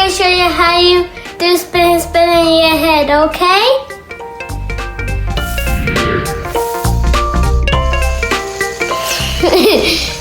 gonna show you how you do spin in your head, okay?